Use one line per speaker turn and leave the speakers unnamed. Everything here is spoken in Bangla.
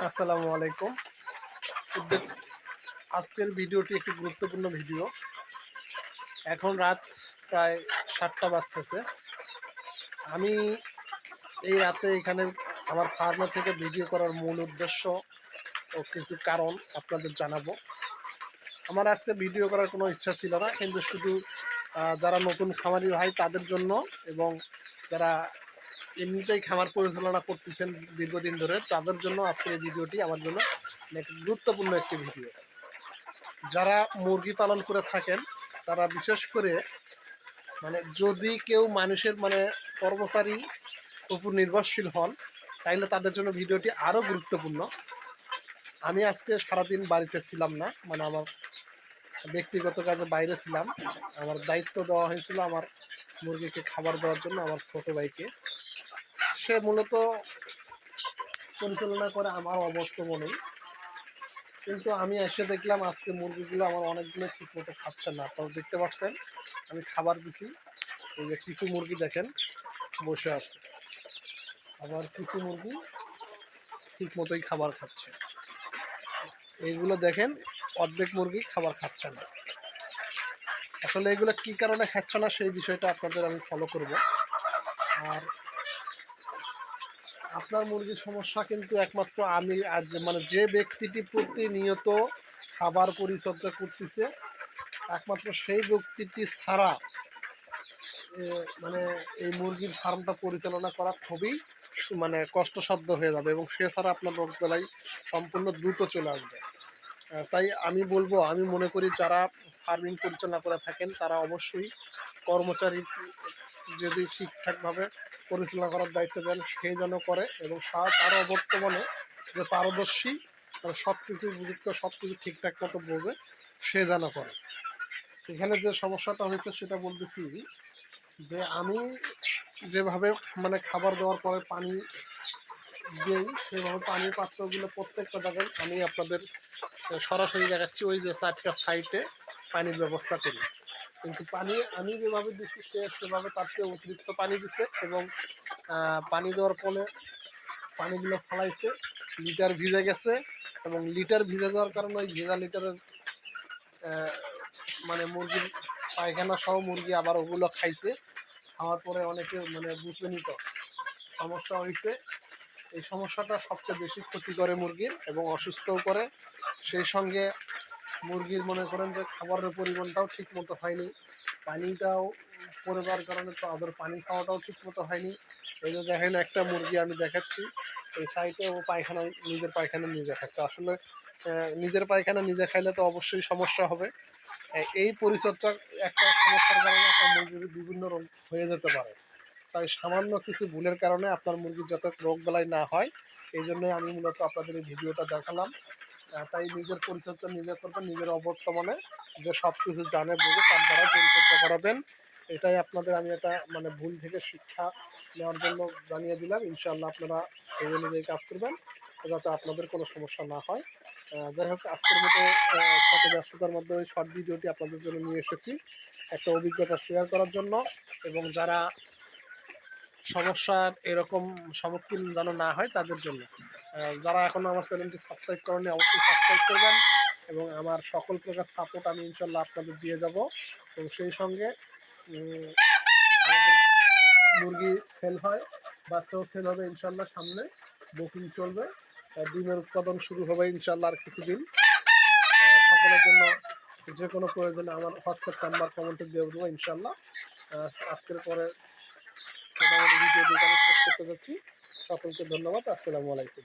আসসালামু আলাইকুম। আজকের ভিডিওটি একটি গুরুত্বপূর্ণ ভিডিও। এখন রাত প্রায় 7টা বাজতেছে। আমি এই রাতে এখানে আমার ফার্মে থেকে ভিডিও করার মূল উদ্দেশ্য ও কিছু কারণ আপনাদের জানাবো। আমার আজকে ভিডিও করার কোনো ইচ্ছা ছিল না, কিন্তু শুধু যারা নতুন খামারি ভাই তাদের জন্য এবং যারা এমনিতেই খামার পরিচালনা করতেছেন দীর্ঘদিন ধরে তাদের জন্য আজকের এই ভিডিওটি আমার জন্য গুরুত্বপূর্ণ একটি ভিডিও। যারা মুরগি পালন করে থাকেন তারা বিশেষ করে যদি কেউ মানুষের কর্মচারী উপর নির্ভরশীল হন, তাইলে তাদের জন্য ভিডিওটি আরও গুরুত্বপূর্ণ। আমি আজকে সারাদিন বাড়িতে ছিলাম না, আমার ব্যক্তিগত কাজে বাইরে ছিলাম। আমার দায়িত্ব দেওয়া হয়েছিল আমার মুরগিকে খাবার দেওয়ার জন্য আমার ছোটো ভাইকে। সে মূলত পরিচালনা করে আমার অবর্তমানেই, কিন্তু আমি এসে দেখলাম আজকে মুরগিগুলো আমার অনেকগুলো ঠিক মতো খাচ্ছে না। আপনারা দেখতে পাচ্ছেন আমি খাবার দিছি, এই যে কিছু মুরগি দেখেন বসে আছে, আবার কিছু মুরগি ঠিক মতোই খাবার খাচ্ছে। এইগুলো দেখেন অর্ধেক মুরগি খাবার খাচ্ছে না। আসলে এগুলো কি কারণে খাচ্ছে না সেই বিষয়টা আপনাদের আমি ফলো করব। আর আপনার মুরগির সমস্যা কিন্তু একমাত্র আমি আজ যে ব্যক্তিটি প্রতিনিয়ত খাবার পরিচর্যা করতেছে একমাত্র সেই ব্যক্তিটি ছাড়া এই মুরগির ফার্মটা পরিচালনা করা খুবই কষ্টসাধ্য হয়ে যাবে, এবং সে ছাড়া আপনার রোগবেলায় সম্পূর্ণ দ্রুত চলে আসবে। তাই আমি বলবো, আমি মনে করি যারা ফার্মিং পরিচালনা করে থাকেন তারা অবশ্যই কর্মচারী যদি ঠিকঠাকভাবে পরিচালনা করার দায়িত্ব দেন সেই যেন করে, এবং তারও বর্তমানে যে পারদর্শী সব কিছু উপযুক্ত সব কিছু ঠিকঠাক মতো বোঝে সে যেন করে। এখানে যে সমস্যাটা হয়েছে সেটা বলতেছি যে আমি যেভাবে খাবার দেওয়ার পরে পানি দিই সেভাবে পানির পাত্রগুলো প্রত্যেকটা জায়গায় আমি আপনাদের সরাসরি দেখাচ্ছি। ওই যে 4টা সাইডে পানির ব্যবস্থা করি, কিন্তু পানি আমি যেভাবে দিচ্ছি সেভাবে তার চেয়ে অতিরিক্ত পানি দিচ্ছে, এবং পানি দেওয়ার ফলে পানিগুলো ফলাইছে, লিটার ভিজে গেছে, এবং লিটার ভিজে যাওয়ার কারণে ওই ভেজা লিটারের মুরগির পায়খানা সহ মুরগি আবার ওগুলো খাইছে। খাওয়ার পরে অনেকে বুঝবেনই তো সমস্যা হয়েছে। এই সমস্যাটা সবচেয়ে বেশি ক্ষতি করে মুরগির এবং অসুস্থও করে। সেই সঙ্গে মুরগির মনে করেন যে খাবারের পরিমাণটাও ঠিক মতো হয়নি, পানিটাও পরিবার কারণে তো আবার পানি খাওয়াটাও ঠিক মতো হয়নি। এই যে দেখেন একটা মুরগি আমি দেখাচ্ছি, এই সাইডে ও পায়খানা নিজের পায়খানা নিজে খাচ্ছে। আসলে নিজের পায়খানা নিজে খাইলে তো অবশ্যই সমস্যা হবে। এই পরিচর্যা একটা সমস্যার কারণে আপনার মুরগির বিভিন্ন রোগ হয়ে যেতে পারে। তাই সামান্য কিছু ভুলের কারণে আপনার মুরগির যাতে রোগ বেলায় না হয় এই জন্যই আমি মূলত আপনাদের এই ভিডিওটা দেখালাম। তাই নিজের পরিচর্যা নিজে করবেন, নিজের অবর্তমানে যে সব কিছু জানে বুঝে তার দ্বারা পরিচর্যা করাবেন। এটাই আপনাদের আমি একটা ভুল থেকে শিক্ষা নেওয়ার জন্য জানিয়ে দিলাম। ইনশাআল্লাহ আপনারা সেই অনুযায়ী কাজ করবেন যাতে আপনাদের কোনো সমস্যা না হয়। যাই হোক, আজকের মতো শত ব্যস্ততার মধ্যে ওই শর্ট ভিডিওটি আপনাদের জন্য নিয়ে এসেছি একটা অভিজ্ঞতা শেয়ার করার জন্য, এবং যারা সমস্যার এরকম সম্মুখীন যেন না হয় তাদের জন্য। যারা এখনও আমার চ্যানেলটি সাবস্ক্রাইব করেনি অবশ্যই সাবস্ক্রাইব করবেন, এবং আমার সকল প্রকার সাপোর্ট আমি ইনশাল্লাহ আপনাদের দিয়ে যাব। এবং সেই সঙ্গে আমাদের মুরগি সেল হয়, বাচ্চাও সেল হবে ইনশাল্লাহ, সামনে বুকিং চলবে, ডিমের উৎপাদন শুরু হবে ইনশাল্লাহ আর কিছুদিন। সকলের জন্য যে কোনো প্রয়োজনে আমার হোয়াটসঅ্যাপ নাম্বার কমেন্টে দিয়ে দেবো ইনশাল্লাহ। আজকের পরে মোটামুটি ভিডিও দিয়ে আমি শেষ করতে যাচ্ছি। সকলকে ধন্যবাদ। আসসালামু আলাইকুম।